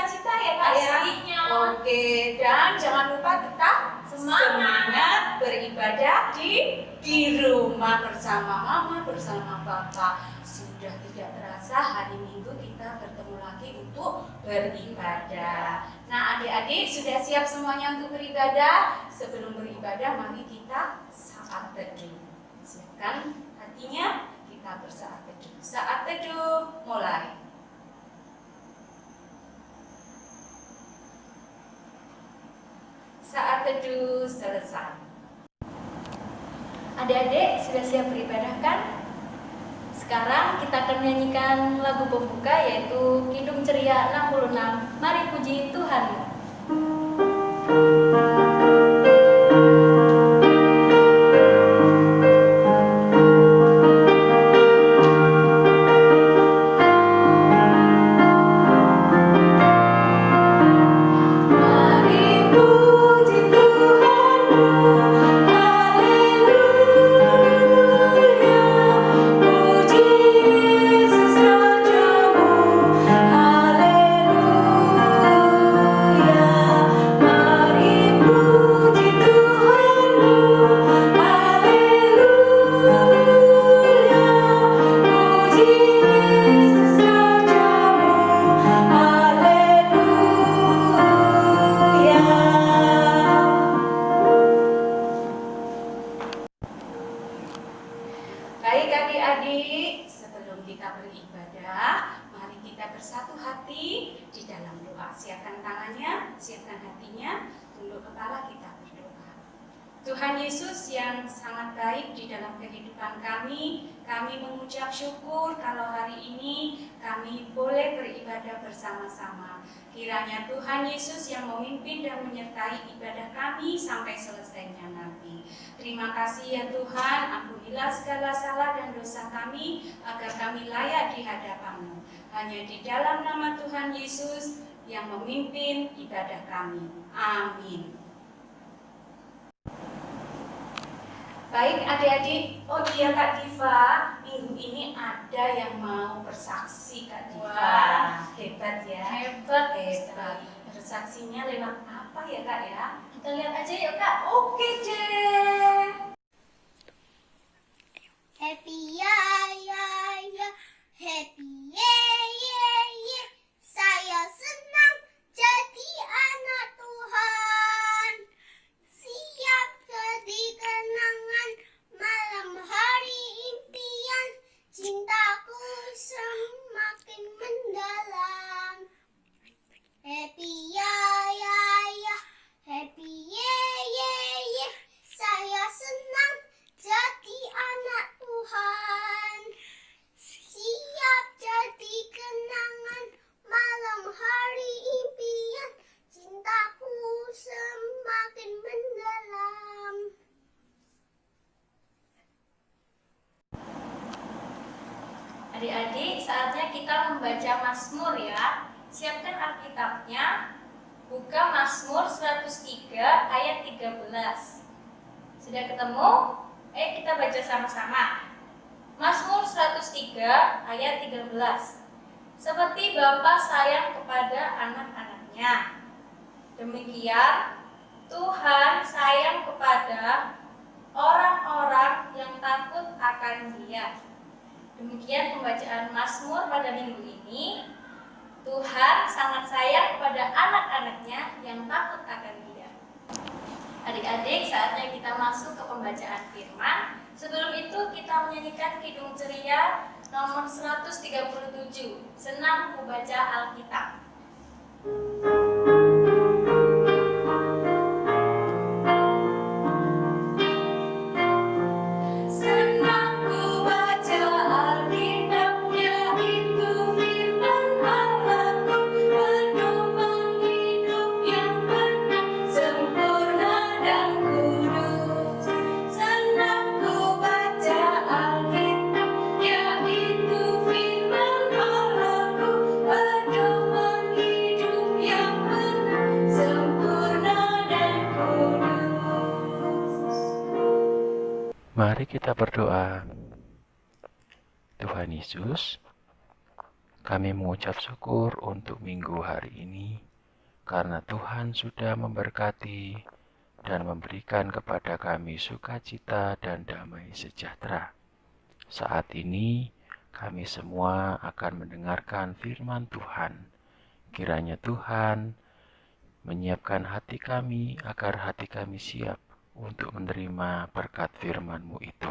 sukacita ya Kak ya. Pastinya. Oke, dan jangan lupa tetap semangat beribadah di rumah bersama mama, bersama papa. Sudah tidak terasa hari Minggu kita bertemu lagi untuk beribadah. Nah, adik-adik sudah siap semuanya untuk beribadah? Sebelum beribadah, mari kita saat teduh. Siapkan hatinya, kita bersaat teduh. Saat teduh, mulai. Saat teduh selesai. Adik-adik sudah siap beribadah kan? Sekarang kita akan menyanyikan lagu pembuka yaitu Kidung Ceria 66. Mari puji Tuhanmu. Baik adik-adik, sebelum kita beribadah, mari kita bersatu hati di dalam doa. Siapkan tangannya, siapkan hatinya, tunduk kepala, kita berdoa. Tuhan Yesus yang sangat baik di dalam kehidupan kami mengucap syukur kalau hari ini kami boleh beribadah bersama-sama. Kiranya Tuhan Yesus yang memimpin dan menyertai ibadah kami sampai selesainya nanti. Terima kasih ya Tuhan, ampunilah segala salah dan dosa kami agar kami layak di hadapan-Mu. Hanya di dalam nama Tuhan Yesus yang memimpin ibadah kami. Amin. Baik adik-adik, oh iya Kak Diva, minggu ini ada yang mau bersaksi Kak Diva. Wah, hebat ya. Hebat. Bersaksinya lewat apa ya Kak ya? Kita lihat aja yuk Kak. Oke deh. Happy ya ya ya, happy ye ye ye. Saya senang jadi anak Tuhan. Siap jadi kenangan malam hari impian. Cintaku semakin mendalam. Happy ya ya ya, happy ye ye ye. Saya senang jadi anak Tuhan. Siap jadi kenangan malam hari impian. Cintaku semakin mendalam. Adik-adik, saatnya kita membaca Mazmur ya. Siapkan Alkitabnya. Buka Mazmur 103 ayat 13. Sudah ketemu? Ayo kita baca sama-sama. Mazmur 103 ayat 13. Seperti Bapa sayang kepada anak-anaknya, demikian Tuhan sayang kepada orang-orang yang takut akan Dia. Demikian pembacaan Mazmur pada minggu ini. Tuhan sangat sayang kepada anak-anaknya yang takut akan Dia. Adik-adik, saatnya kita masuk ke pembacaan firman. Sebelum itu kita menyanyikan Kidung Ceria nomor 137. Senang membaca Alkitab. Mari kita berdoa. Tuhan Yesus, Kami mengucap syukur untuk minggu hari ini, karena Tuhan sudah memberkati dan memberikan kepada kami sukacita dan damai sejahtera. Saat ini, kami semua akan mendengarkan firman Tuhan. Kiranya Tuhan menyiapkan hati kami agar hati kami siap untuk menerima berkat firman-Mu itu.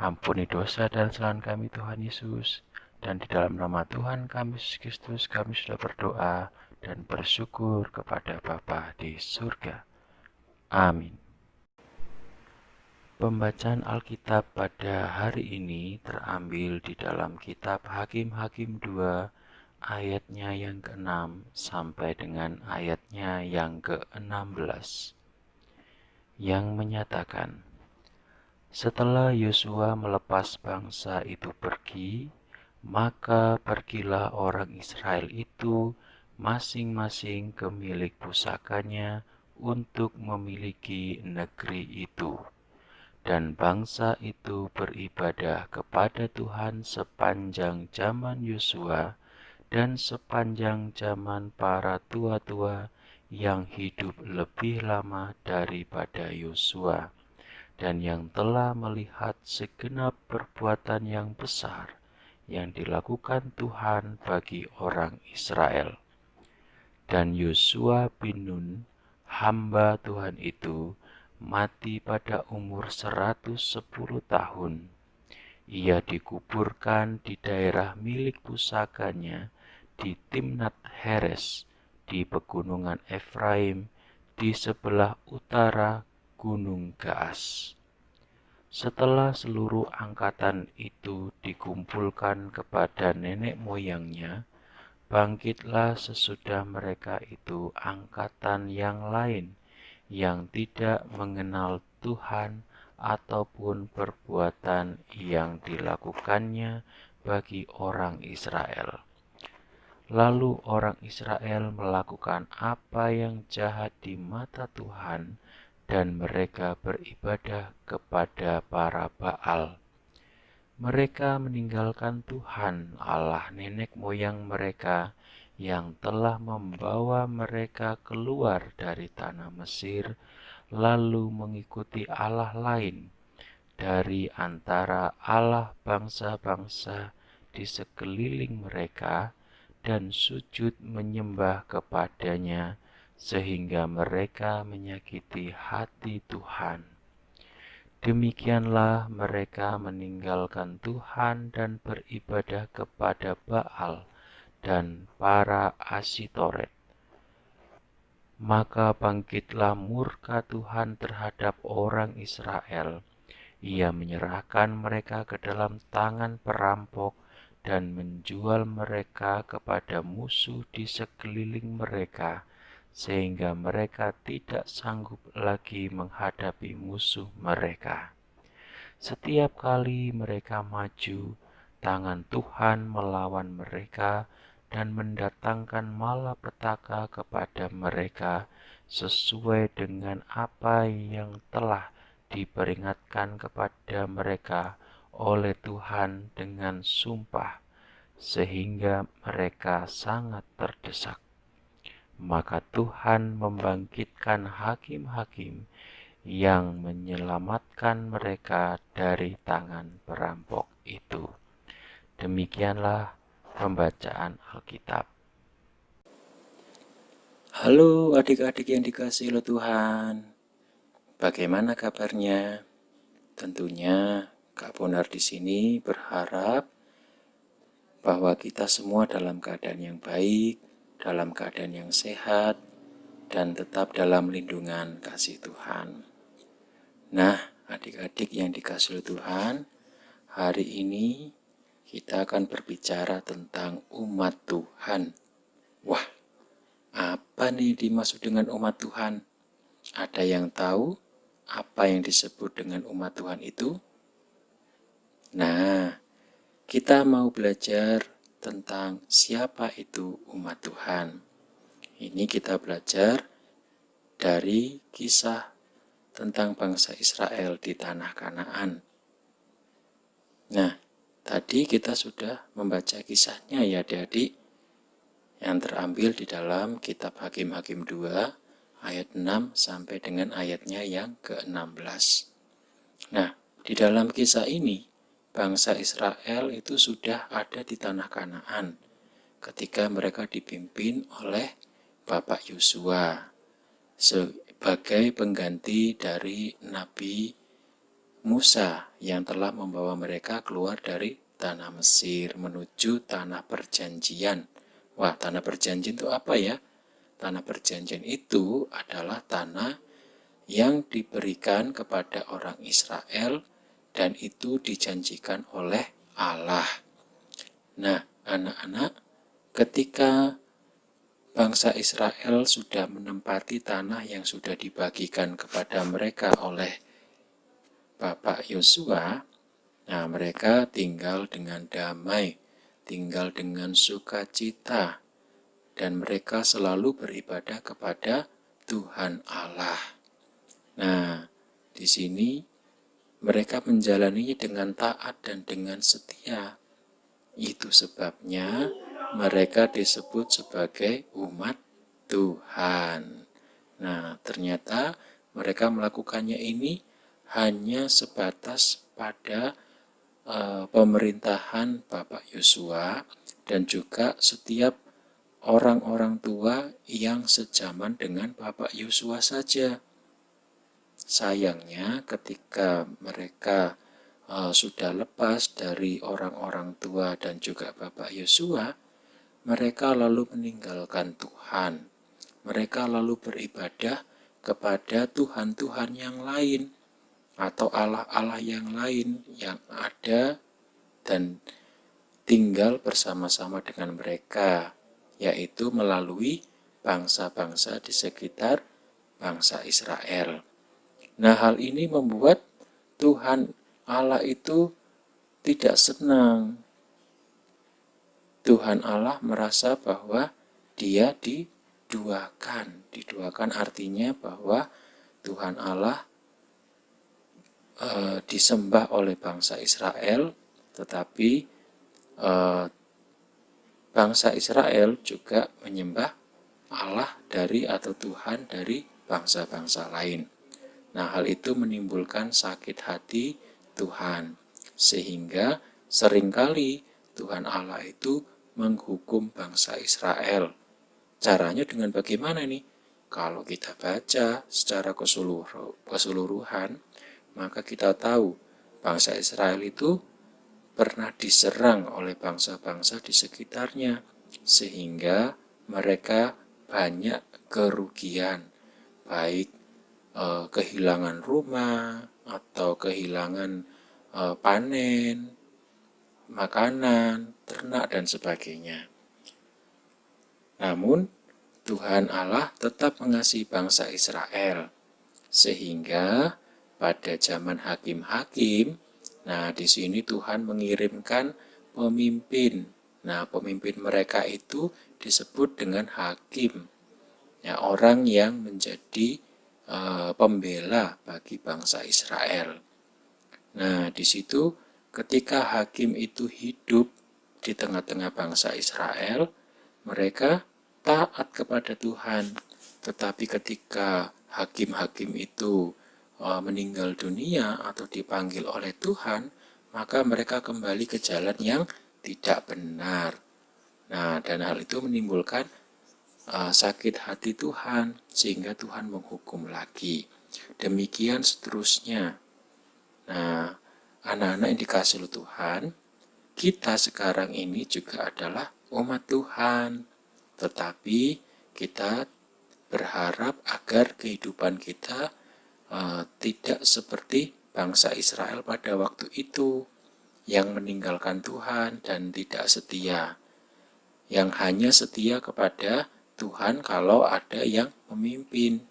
Ampuni dosa dan kesalahan kami Tuhan Yesus, dan di dalam nama Tuhan kami Yesus Kristus kami sudah berdoa dan bersyukur kepada Bapa di surga. Amin. Pembacaan Alkitab pada hari ini terambil di dalam kitab Hakim-Hakim 2 ayatnya yang ke-6 sampai dengan ayatnya yang ke-16 yang menyatakan, setelah Yosua melepas bangsa itu pergi, maka pergilah orang Israel itu masing-masing ke milik pusakanya untuk memiliki negeri itu. Dan bangsa itu beribadah kepada Tuhan sepanjang zaman Yosua dan sepanjang zaman para tua-tua yang hidup lebih lama daripada Yosua, dan yang telah melihat segenap perbuatan yang besar yang dilakukan Tuhan bagi orang Israel. Dan Yosua bin Nun, hamba Tuhan itu, mati pada umur 110 tahun. Ia dikuburkan di daerah milik pusakanya di Timnat Heres, di pegunungan Efraim, di sebelah utara Gunung Gaas. Setelah seluruh angkatan itu dikumpulkan kepada nenek moyangnya, bangkitlah sesudah mereka itu angkatan yang lain yang tidak mengenal Tuhan ataupun perbuatan yang dilakukannya bagi orang Israel. Lalu orang Israel melakukan apa yang jahat di mata Tuhan, dan mereka beribadah kepada para Baal. Mereka meninggalkan Tuhan Allah nenek moyang mereka yang telah membawa mereka keluar dari tanah Mesir, lalu mengikuti Allah lain dari antara Allah bangsa-bangsa di sekeliling mereka, dan sujud menyembah kepadanya, sehingga mereka menyakiti hati Tuhan. Demikianlah mereka meninggalkan Tuhan dan beribadah kepada Baal dan para Asitoret. Maka bangkitlah murka Tuhan terhadap orang Israel. Ia menyerahkan mereka ke dalam tangan perampok dan menjual mereka kepada musuh di sekeliling mereka, sehingga mereka tidak sanggup lagi menghadapi musuh mereka. Setiap kali mereka maju, tangan Tuhan melawan mereka dan mendatangkan malapetaka kepada mereka sesuai dengan apa yang telah diperingatkan kepada mereka oleh Tuhan dengan sumpah, sehingga mereka sangat terdesak. Maka Tuhan membangkitkan hakim-hakim yang menyelamatkan mereka dari tangan perampok itu. Demikianlah pembacaan Alkitab. Halo adik-adik yang dikasihi oleh Tuhan. Bagaimana kabarnya? Tentunya Kak Bonar di sini berharap bahwa kita semua dalam keadaan yang baik, dalam keadaan yang sehat, dan tetap dalam lindungan kasih Tuhan. Nah, adik-adik yang dikasihi oleh Tuhan, hari ini kita akan berbicara tentang umat Tuhan. Wah, apa nih dimaksud dengan umat Tuhan? Ada yang tahu apa yang disebut dengan umat Tuhan itu? Nah, kita mau belajar tentang siapa itu umat Tuhan. Ini kita belajar dari kisah tentang bangsa Israel di tanah Kanaan. Nah, Tadi kita sudah membaca kisahnya ya adik-adik, yang terambil di dalam kitab Hakim-Hakim 2 ayat 6 sampai dengan ayatnya yang ke-16. Nah, di dalam kisah ini, bangsa Israel itu sudah ada di tanah Kanaan ketika mereka dipimpin oleh Bapak Yosua sebagai pengganti dari Nabi Musa yang telah membawa mereka keluar dari tanah Mesir menuju tanah perjanjian. Wah, tanah perjanjian itu apa ya? Tanah perjanjian itu adalah tanah yang diberikan kepada orang Israel dan itu dijanjikan oleh Allah. Nah, anak-anak, ketika bangsa Israel sudah menempati tanah yang sudah dibagikan kepada mereka oleh Bapak Yosua, nah mereka tinggal dengan damai, tinggal dengan sukacita, dan mereka selalu beribadah kepada Tuhan Allah. Nah, di sini mereka menjalaninya dengan taat dan dengan setia. Itu sebabnya mereka disebut sebagai umat Tuhan. Nah, ternyata mereka melakukannya ini hanya sebatas pada pemerintahan Bapak Yosua dan juga setiap orang-orang tua yang sejaman dengan Bapak Yosua saja. Sayangnya ketika mereka sudah lepas dari orang-orang tua dan juga Bapak Yosua, mereka lalu meninggalkan Tuhan. Mereka lalu beribadah kepada Tuhan-Tuhan yang lain atau Allah-Allah yang lain yang ada dan tinggal bersama-sama dengan mereka, yaitu melalui bangsa-bangsa di sekitar bangsa Israel. Nah, hal ini membuat Tuhan Allah itu tidak senang. Tuhan Allah merasa bahwa dia diduakan. Diduakan artinya bahwa Tuhan Allah disembah oleh bangsa Israel, tetapi bangsa Israel juga menyembah Allah dari atau Tuhan dari bangsa-bangsa lain. Nah, hal itu menimbulkan sakit hati Tuhan, sehingga seringkali Tuhan Allah itu menghukum bangsa Israel. Caranya dengan bagaimana nih? Kalau kita baca secara keseluruhan, maka kita tahu bangsa Israel itu pernah diserang oleh bangsa-bangsa di sekitarnya, sehingga mereka banyak kerugian, baik kehilangan rumah atau kehilangan panen, makanan, ternak, dan sebagainya. Namun, Tuhan Allah tetap mengasihi bangsa Israel, sehingga pada zaman hakim-hakim, nah di sini Tuhan mengirimkan pemimpin. Nah, pemimpin mereka itu disebut dengan hakim, ya, orang yang menjadi pembela bagi bangsa Israel. Nah, di situ ketika hakim itu hidup di tengah-tengah bangsa Israel, mereka taat kepada Tuhan. Tetapi ketika hakim-hakim itu meninggal dunia atau dipanggil oleh Tuhan, maka mereka kembali ke jalan yang tidak benar. Nah, dan hal itu menimbulkan sakit hati Tuhan, sehingga Tuhan menghukum lagi. Demikian seterusnya. Nah, anak-anak yang dikasihi Tuhan, kita sekarang ini juga adalah umat Tuhan. Tetapi kita berharap agar kehidupan kita tidak seperti bangsa Israel pada waktu itu, yang meninggalkan Tuhan dan tidak setia, yang hanya setia kepada Tuhan kalau ada yang memimpin.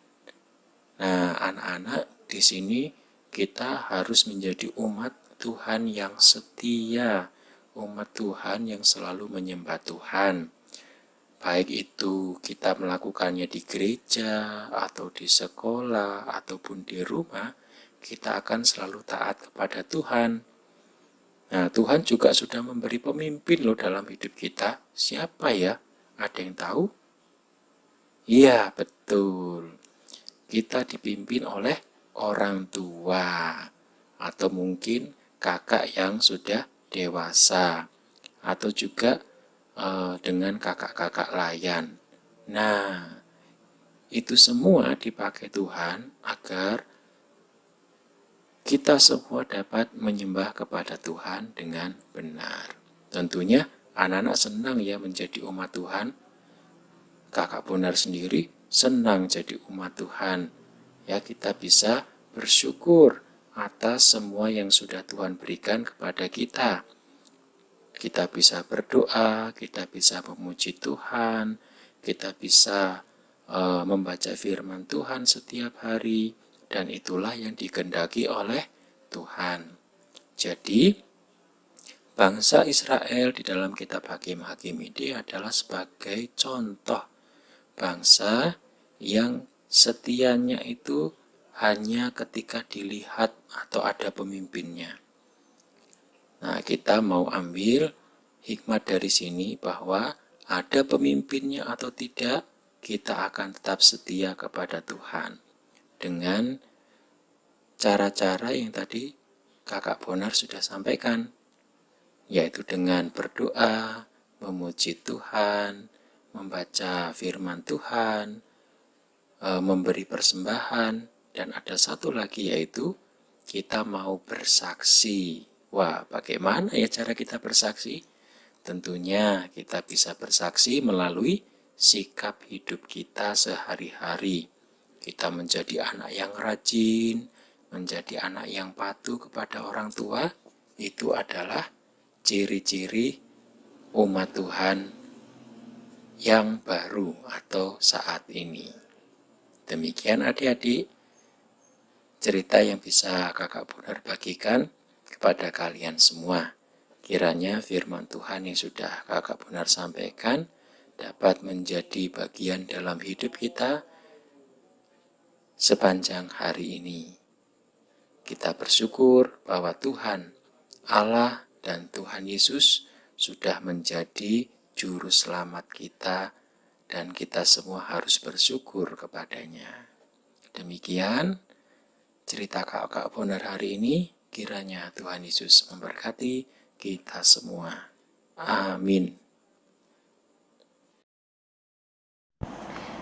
Nah, anak-anak, di sini kita harus menjadi umat Tuhan yang setia, umat Tuhan yang selalu menyembah Tuhan. Baik itu kita melakukannya di gereja, atau di sekolah, ataupun di rumah, kita akan selalu taat kepada Tuhan. Nah, Tuhan juga sudah memberi pemimpin loh dalam hidup kita. Siapa ya? Ada yang tahu? Iya, betul. Kita dipimpin oleh orang tua, atau mungkin kakak yang sudah dewasa, atau juga dengan kakak-kakak layan. Nah, itu semua dipakai Tuhan agar kita semua dapat menyembah kepada Tuhan dengan benar. Tentunya anak-anak senang ya menjadi umat Tuhan. Kakak Bonar sendiri senang jadi umat Tuhan. Ya, kita bisa bersyukur atas semua yang sudah Tuhan berikan kepada kita. Kita bisa berdoa, kita bisa memuji Tuhan, kita bisa membaca firman Tuhan setiap hari, dan itulah yang dikehendaki oleh Tuhan. Jadi, bangsa Israel di dalam kitab Hakim-Hakim ini adalah sebagai contoh bangsa yang setianya itu hanya ketika dilihat atau ada pemimpinnya. Nah, kita mau ambil hikmat dari sini bahwa ada pemimpinnya atau tidak, kita akan tetap setia kepada Tuhan dengan cara-cara yang tadi Kakak Bonar sudah sampaikan, yaitu dengan berdoa, memuji Tuhan, membaca firman Tuhan, memberi persembahan, dan ada satu lagi yaitu kita mau bersaksi. Wah, bagaimana ya cara kita bersaksi? Tentunya kita bisa bersaksi melalui sikap hidup kita sehari-hari. Kita menjadi anak yang rajin, menjadi anak yang patuh kepada orang tua, itu adalah ciri-ciri umat Tuhan yang baru atau saat ini. Demikian adik-adik, cerita yang bisa Kakak Bonar bagikan kepada kalian semua. Kiranya firman Tuhan yang sudah Kakak Bonar sampaikan dapat menjadi bagian dalam hidup kita sepanjang hari ini. Kita bersyukur bahwa Tuhan Allah dan Tuhan Yesus sudah menjadi juru selamat kita, dan kita semua harus bersyukur kepadanya. Demikian cerita Kakak Bonar hari ini. Kiranya Tuhan Yesus memberkati kita semua. Amin.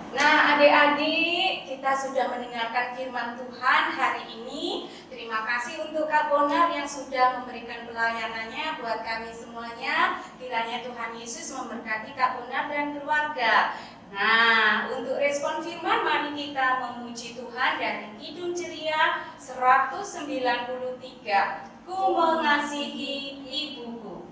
Nah, adik-adik, kita sudah mendengarkan firman Tuhan hari ini. Terima kasih untuk Kak Bonar yang sudah memberikan pelayanannya buat kami semuanya. Kiranya Tuhan Yesus memberkati Kak Bonar dan keluarga. Nah, untuk respon firman, mari kita memuji Tuhan dari Kidung Ceria 193. Ku mengasihi ibuku.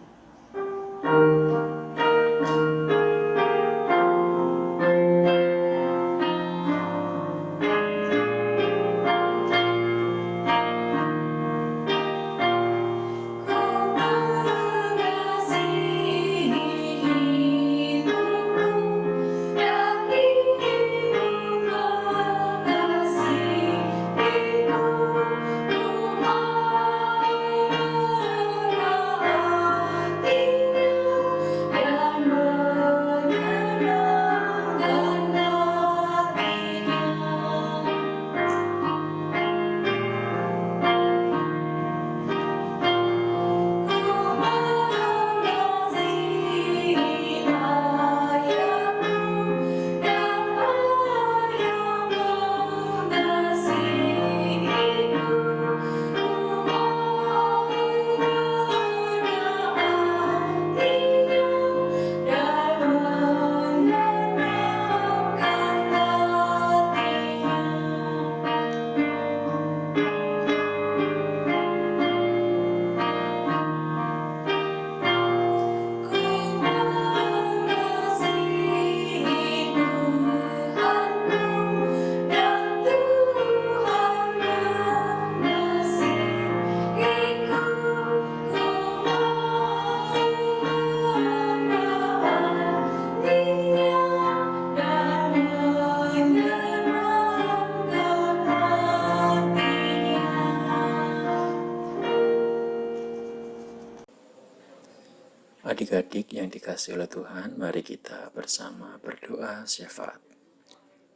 Adik-adik yang dikasihi oleh Tuhan, mari kita bersama berdoa syafaat.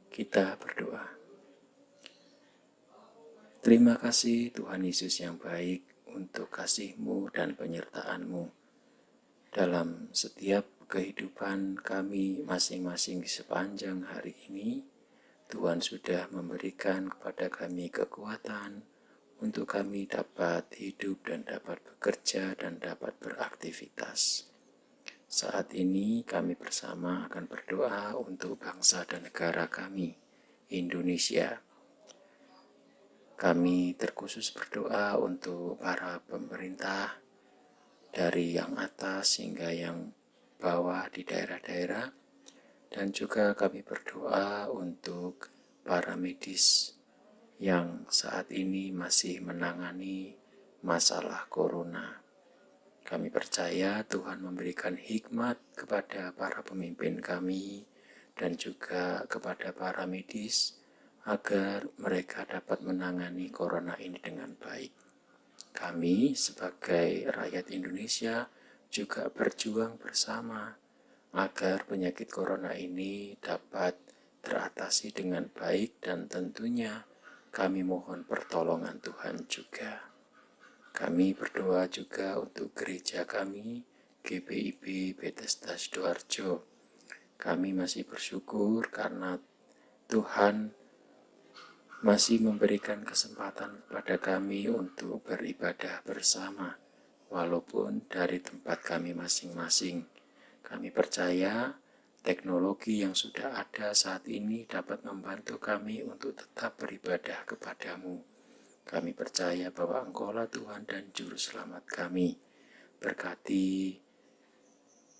Kita berdoa. Terima kasih Tuhan Yesus yang baik untuk kasih-Mu dan penyertaan-Mu dalam setiap kehidupan kami masing-masing sepanjang hari ini. Tuhan sudah memberikan kepada kami kekuatan untuk kami dapat hidup dan dapat bekerja dan dapat beraktivitas. Saat ini kami bersama akan berdoa untuk bangsa dan negara kami, Indonesia. Kami terkhusus berdoa untuk para pemerintah dari yang atas hingga yang bawah di daerah-daerah. Dan juga kami berdoa untuk para medis yang saat ini masih menangani masalah corona. Kami percaya Tuhan memberikan hikmat kepada para pemimpin kami dan juga kepada para medis agar mereka dapat menangani corona ini dengan baik. Kami sebagai rakyat Indonesia juga berjuang bersama agar penyakit corona ini dapat teratasi dengan baik dan tentunya kami mohon pertolongan Tuhan juga. Kami berdoa juga untuk gereja kami, GPIB Bethesda Sidoarjo. Kami masih bersyukur karena Tuhan masih memberikan kesempatan kepada kami untuk beribadah bersama, walaupun dari tempat kami masing-masing. Kami percaya teknologi yang sudah ada saat ini dapat membantu kami untuk tetap beribadah kepadamu. Kami percaya bahwa Engkaulah Tuhan dan Juru Selamat kami. Berkati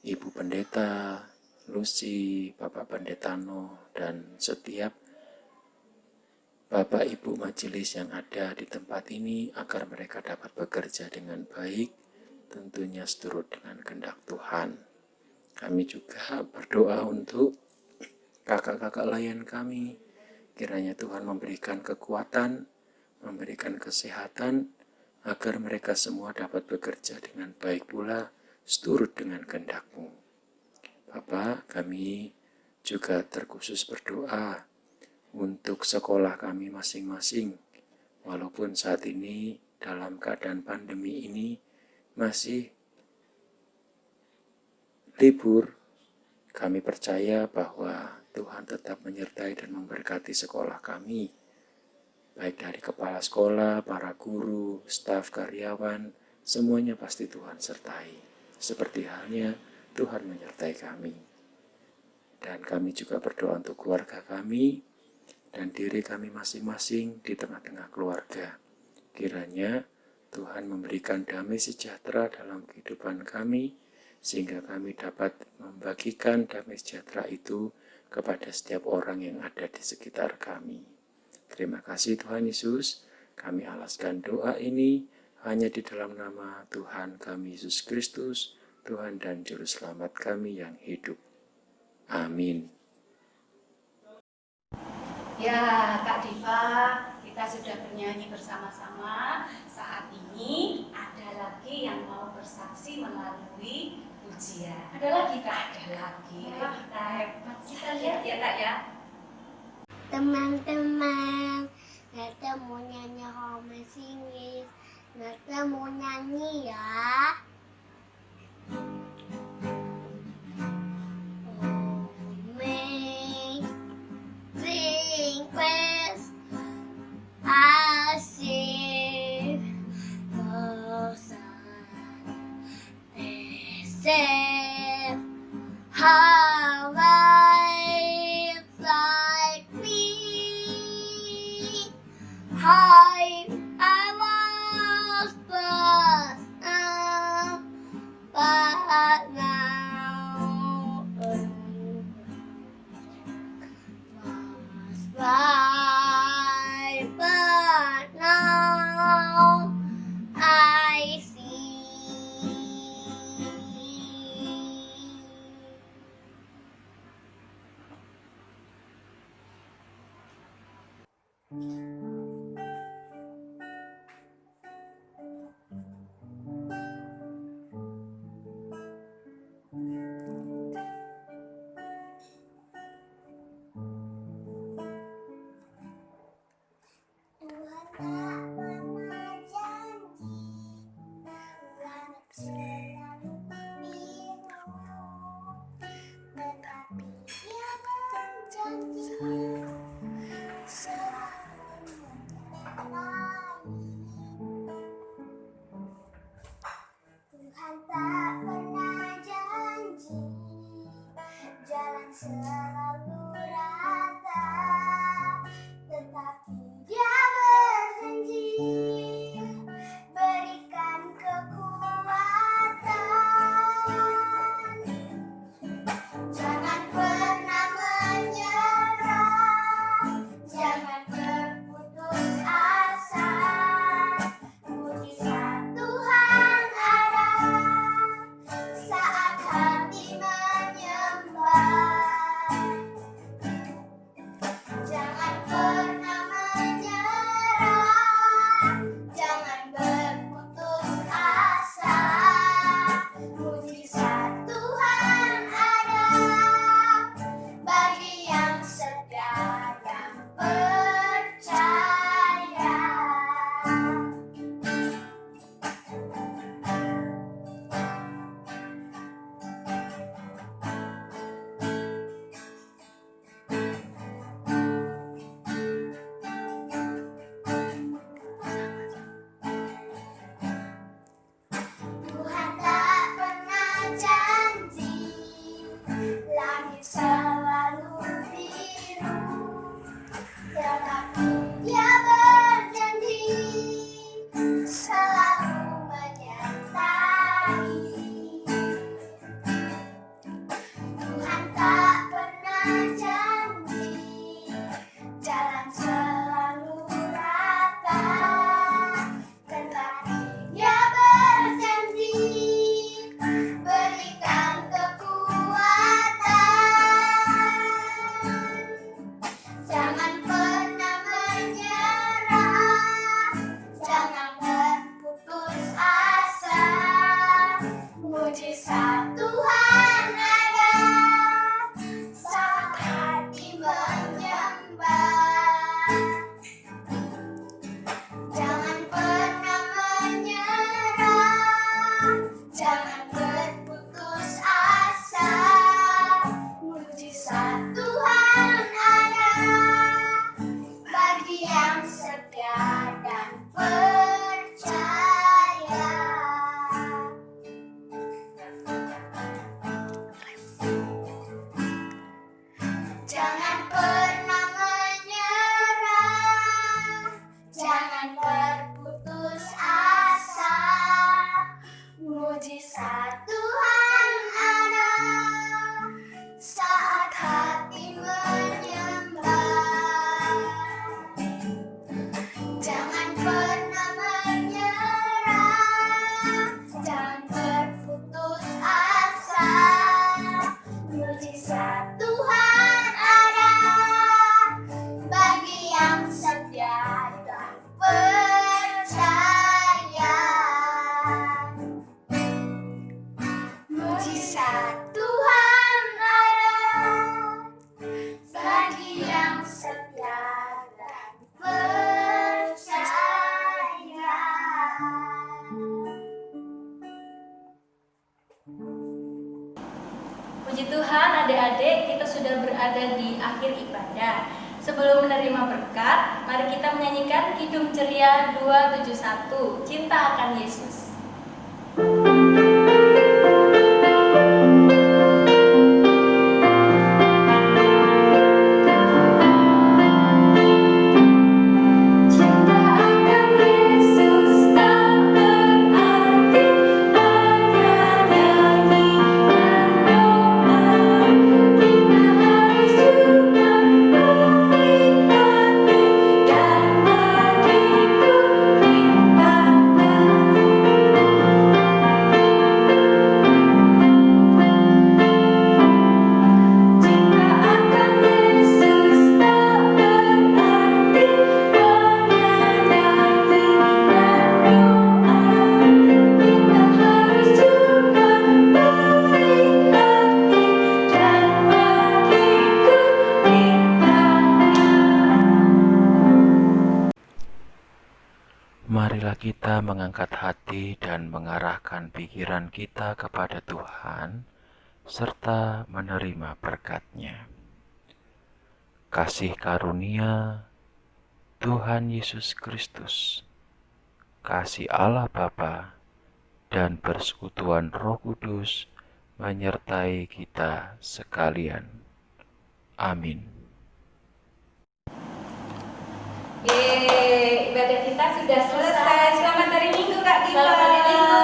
Ibu Pendeta, Lucy, Bapak Pendeta No, dan setiap Bapak Ibu Majelis yang ada di tempat ini agar mereka dapat bekerja dengan baik, tentunya seturut dengan kehendak Tuhan. Kami juga berdoa untuk kakak-kakak layan kami. Kiranya Tuhan memberikan kekuatan, memberikan kesehatan, agar mereka semua dapat bekerja dengan baik pula, seturut dengan kehendak-Mu. Bapak, kami juga terkhusus berdoa untuk sekolah kami masing-masing. Walaupun saat ini dalam keadaan pandemi ini masih libur, kami percaya bahwa Tuhan tetap menyertai dan memberkati sekolah kami, baik dari kepala sekolah, para guru, staf, karyawan, semuanya pasti Tuhan sertai. Seperti halnya Tuhan menyertai kami. Dan kami juga berdoa untuk keluarga kami dan diri kami masing-masing di tengah-tengah keluarga. Kiranya Tuhan memberikan damai sejahtera dalam kehidupan kami, sehingga kami dapat membagikan damai sejahtera itu kepada setiap orang yang ada di sekitar kami. Terima kasih Tuhan Yesus, kami alaskan doa ini hanya di dalam nama Tuhan kami Yesus Kristus, Tuhan dan Juru Selamat kami yang hidup. Amin. Ya, Kak Diva, kita sudah bernyanyi bersama-sama. Saat ini ada lagi yang mau bersaksi melalui pujian. Ada lagi, Kak? Ada lagi. Wah, Kita hebat. Kita lihat ya, Kak ya. Teman-teman, Nata mau nyanyi home singis. Nata mau nyanyi ya. Amazing grace, I sing the sun, how lights like me. I was but now was blind, but now I see. ada di akhir ibadah. Sebelum menerima berkat, mari kita menyanyikan Kidung Ceria 271, Cinta Akan Yesus. Marilah kita mengangkat hati dan mengarahkan pikiran kita kepada Tuhan, serta menerima berkat-Nya. Kasih karunia Tuhan Yesus Kristus, kasih Allah Bapa, dan persekutuan Roh Kudus menyertai kita sekalian. Amin. Yeay, ibadah kita sudah selesai. Selamat hari Minggu Kak Gita. Selamat hari Minggu.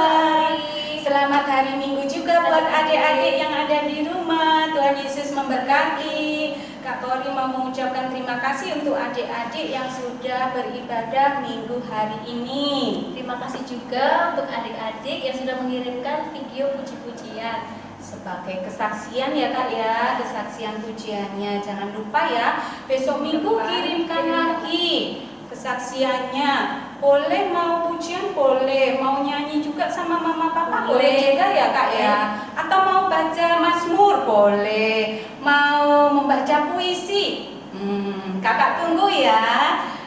Selamat hari Minggu juga buat adik-adik yang ada di rumah. Tuhan Yesus memberkati. Kak Kori mau mengucapkan terima kasih untuk adik-adik yang sudah beribadah minggu hari ini. Terima kasih juga untuk adik-adik yang sudah mengirimkan video puji-pujian. Sebagai kesaksian ya Kak ya, kesaksian pujiannya. Jangan lupa ya, besok minggu kirimkan lagi kesaksiannya. Boleh mau pujian, boleh mau nyanyi juga sama mama papa, boleh juga ya Kak ya. Atau mau baca mazmur, boleh. Mau membaca puisi, kakak tunggu ya.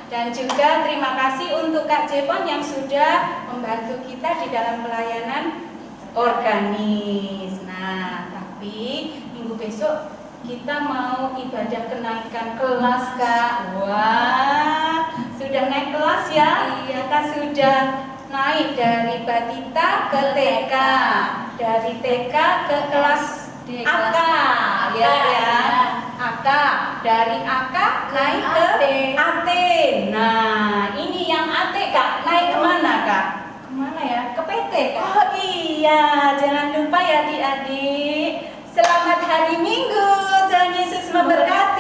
Dan juga terima kasih untuk Kak Jepon yang sudah membantu kita di dalam pelayanan organis. Nah, tapi minggu besok kita mau ibadah kenaikan kelas Kak. Wah, sudah naik kelas ya? Kita sudah naik dari Batita ke TK, dari TK ke kelas AK, ya. AK, dari AK naik ke AT. Nah, ini yang AT Kak, naik kemana Kak? Kemana ya? Ke PT Kak? Oh iya, jangan lupa ya adik-adik. Selamat hari Minggu, Tuhan Yesus memberkati.